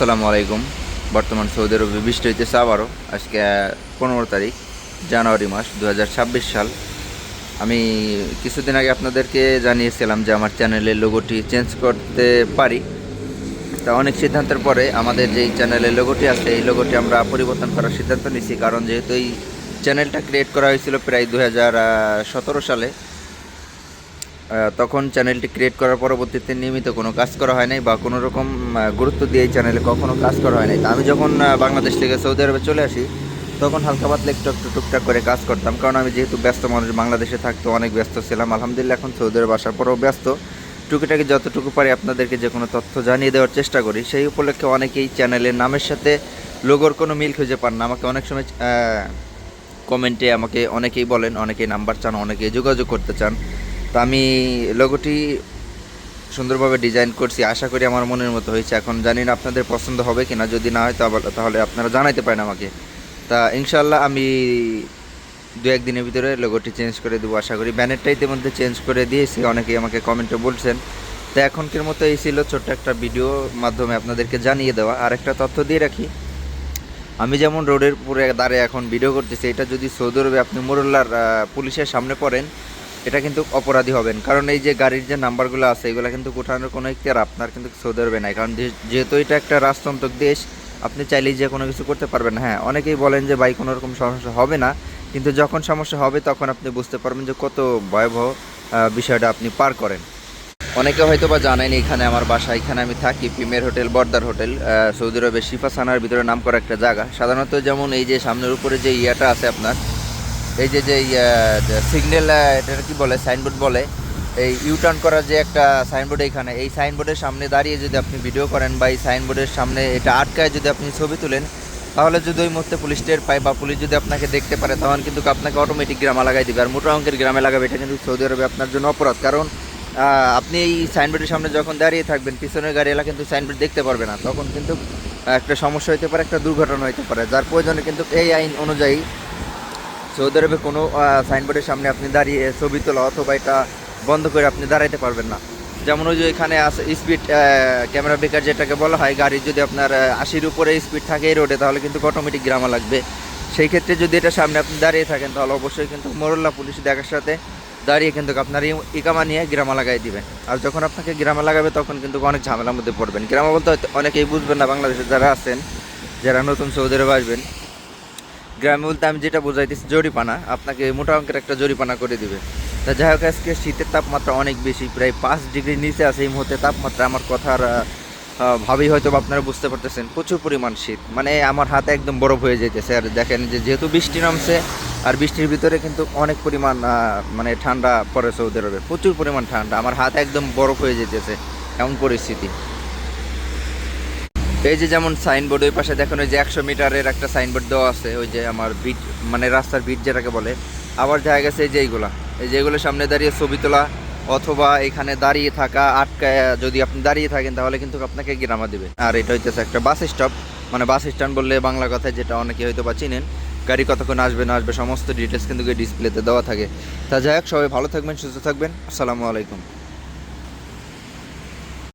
আসসালামু আলাইকুম। বর্তমান সৌদি আরবে বৃষ্টি হইতেছে আবারও। আজকে 15 তারিখ জানুয়ারি মাস 2026 সাল। আমি কিছুদিন আগে আপনাদেরকে জানিয়েছিলাম যে আমার চ্যানেলের লোগোটি চেঞ্জ করতে পারি। তা অনেক সিদ্ধান্তের পরে আমাদের যেই চ্যানেলের লোগোটি আছে এই লোগোটি আমরা পরিবর্তন করার সিদ্ধান্ত নিয়েছি, কারণ যেহেতু এই চ্যানেলটা ক্রিয়েট করা হয়েছিল প্রায় 2017 সালে। তখন চ্যানেলটি ক্রিয়েট করার পরবর্তীতে নিয়মিত কোনো কাজ করা হয় নাই বা কোনো রকম গুরুত্ব দিয়ে এই চ্যানেলে কখনো কাজ করা হয় নাই। তা আমি যখন বাংলাদেশ থেকে সৌদি আরবে চলে আসি তখন হালকা পাতলা একটু একটু টুকটাক করে কাজ করতাম, কারণ আমি যেহেতু ব্যস্ত মানুষ, বাংলাদেশে থাকতে অনেক ব্যস্ত ছিলাম। আলহামদুলিল্লাহ এখন সৌদি আরবে আসার পরেও ব্যস্ত। টুকিটাকি যতটুকু পারি আপনাদেরকে যে কোনো তথ্য জানিয়ে দেওয়ার চেষ্টা করি। সেই উপলক্ষে অনেকেই চ্যানেলের নামের সাথে লোগোর কোনো মিল খুঁজে পান না। আমাকে অনেক সময় কমেন্টে আমাকে অনেকেই বলেন, অনেকেই নাম্বার চান, অনেকেই যোগাযোগ করতে চান। তো আমি লোগোটি সুন্দরভাবে ডিজাইন করছি, আশা করি আমার মনের মতো হয়েছে। এখন জানি না আপনাদের পছন্দ হবে কিনা, যদি না হয় তাহলে আপনারা জানাইতে পারেন আমাকে। তা ইনশাল্লাহ আমি 2-1 দিনের ভিতরে লোগোটি চেঞ্জ করে দেবো আশা করি। ব্যানারটা ইতিমধ্যে চেঞ্জ করে দিয়েছি, অনেকেই আমাকে কমেন্টে বলছেন। তো এখনকার মতো এই ছিল ছোট্ট একটা ভিডিও মাধ্যমে আপনাদেরকে জানিয়ে দেওয়া। আর একটা তথ্য দিয়ে রাখি, আমি যেমন রোডের উপরে দাঁড়িয়ে এখন ভিডিও করতেছি, এটা যদি সৌদি আরবে আপনি মোরল্লার পুলিশের সামনে পড়েন এটা কিন্তু অপরাধী হবেন, কারণ এই যে গাড়ির যে নাম্বারগুলো আছে এগুলো কিন্তু ওঠানোর কোনো ইখতিয়ার আপনার কিন্তু সৌদি আরবে নাই, কারণ যেহেতু এটা একটা রাজতান্ত্রিক দেশ, আপনি চাইলেই যে কোনো কিছু করতে পারবেন। হ্যাঁ, অনেকেই বলেন যে ভাই কোনো রকম সমস্যা হবে না, কিন্তু যখন সমস্যা হবে তখন আপনি বুঝতে পারবেন যে কত ভয়াবহ বিষয়টা আপনি পার করেন। অনেকে হয়তো বা জানেন এখানে আমার বাসা, এখানে আমি থাকি প্রিমিয়ার হোটেল, বর্দার হোটেল, সৌদি আরবের শিফা সানার ভিতরে নাম করা একটা জায়গা। সাধারণত যেমন এই যে সামনের উপরে যে ইয়াটা আছে আপনার, এই যে যে সিগন্যাল, এটা কি বলে, সাইনবোর্ড বলে, এই ইউটার্ন করার যে একটা সাইনবোর্ড, এখানে এই সাইনবোর্ডের সামনে দাঁড়িয়ে যদি আপনি ভিডিও করেন বা এই সাইনবোর্ডের সামনে এটা আটকায় যদি আপনি ছবি তুলেন, তাহলে যদি ওই মুহূর্তে পুলিশ টের পায় বা পুলিশ যদি আপনাকে দেখতে পারে তখন কিন্তু আপনাকে অটোমেটিক গ্রামে লাগাই দিবে। আর মোটা অঙ্কের গ্রামে লাগাবে, এটা কিন্তু সৌদি আরবে আপনার জন্য অপরাধ। কারণ আপনি এই সাইনবোর্ডের সামনে যখন দাঁড়িয়ে থাকবেন পিছনের গাড়িওয়ালা কিন্তু সাইনবোর্ড দেখতে পারবে না, তখন কিন্তু একটা সমস্যা হতে পারে, একটা দুর্ঘটনা হতে পারে। যার প্রয়োজনে কিন্তু এই আইন অনুযায়ী সৌদি আরবে কোনো সাইনবোর্ডের সামনে আপনি দাঁড়িয়ে ছবি তোলা অথবা এটা বন্ধ করে আপনি দাঁড়াইতে পারবেন না। যেমন ওই যে এখানে আছে স্পিড ক্যামেরা ব্রেকার যেটাকে বলা হয়, গাড়ির যদি আপনার 80-র উপরে স্পিড থাকে এই রোডে তাহলে কিন্তু অটোমেটিক গ্রামা লাগবে। সেই ক্ষেত্রে যদি এটা সামনে আপনি দাঁড়িয়ে থাকেন তাহলে অবশ্যই কিন্তু মোরল্লা পুলিশ দেখার সাথে দাঁড়িয়ে কিন্তু আপনার ইকামা নিয়ে গ্রামা লাগাই দিবেন। আর যখন আপনাকে গ্রামা লাগাবে তখন কিন্তু অনেক ঝামেলার মধ্যে পড়বেন। গ্রামা বলতে হয়তো অনেকেই বুঝবেন না, বাংলাদেশে যারা আছেন, যারা নতুন সৌদি আরবে আসবেন, গ্রামে বলতে আমি যেটা বোঝাইতেছি জরিপানা, আপনাকে মোটা অঙ্কের একটা জরিপানা করে দিবে। তা যাই হোক, আজকে শীতের তাপমাত্রা অনেক বেশি, প্রায় 5 ডিগ্রি নিচে আছে এই মুহূর্তে তাপমাত্রা। আমার কথার ভাবেই হয়তো আপনারা বুঝতে পারতেছেন প্রচুর পরিমাণ শীত, মানে আমার হাতে একদম বরফ হয়ে যেতেছে। আর দেখেন যে যেহেতু বৃষ্টি নামছে আর বৃষ্টির ভিতরে কিন্তু অনেক পরিমাণ মানে ঠান্ডা পড়ে সৌদি আরবে, প্রচুর পরিমাণ ঠান্ডা, আমার হাতে একদম বরফ হয়ে যেতেছে এমন পরিস্থিতি। এই যে যেমন সাইনবোর্ড ওই পাশে দেখেন, ওই যে 100 মিটারের একটা সাইনবোর্ড দেওয়া আছে, ওই যে আমার বিট মানে রাস্তার বিট যেটাকে বলে। আবার দেখা গেছে এই যে এইগুলোর সামনে দাঁড়িয়ে ছবি তোলা অথবা এখানে দাঁড়িয়ে থাকা আটকায় যদি আপনি দাঁড়িয়ে থাকেন তাহলে কিন্তু আপনাকে গ্রামা দেবে। আর এটা হইতেছে একটা বাস স্টপ, মানে বাস স্ট্যান্ড বললে বাংলা কথায়, যেটা অনেকে হয়তো বা চিনেন। গাড়ি কতক্ষণ আসবে না আসবে সমস্ত ডিটেলস কিন্তু ডিসপ্লেতে দেওয়া থাকে। তা যাই হোক, সবাই ভালো থাকবেন, সুস্থ থাকবেন। আসসালামু আলাইকুম।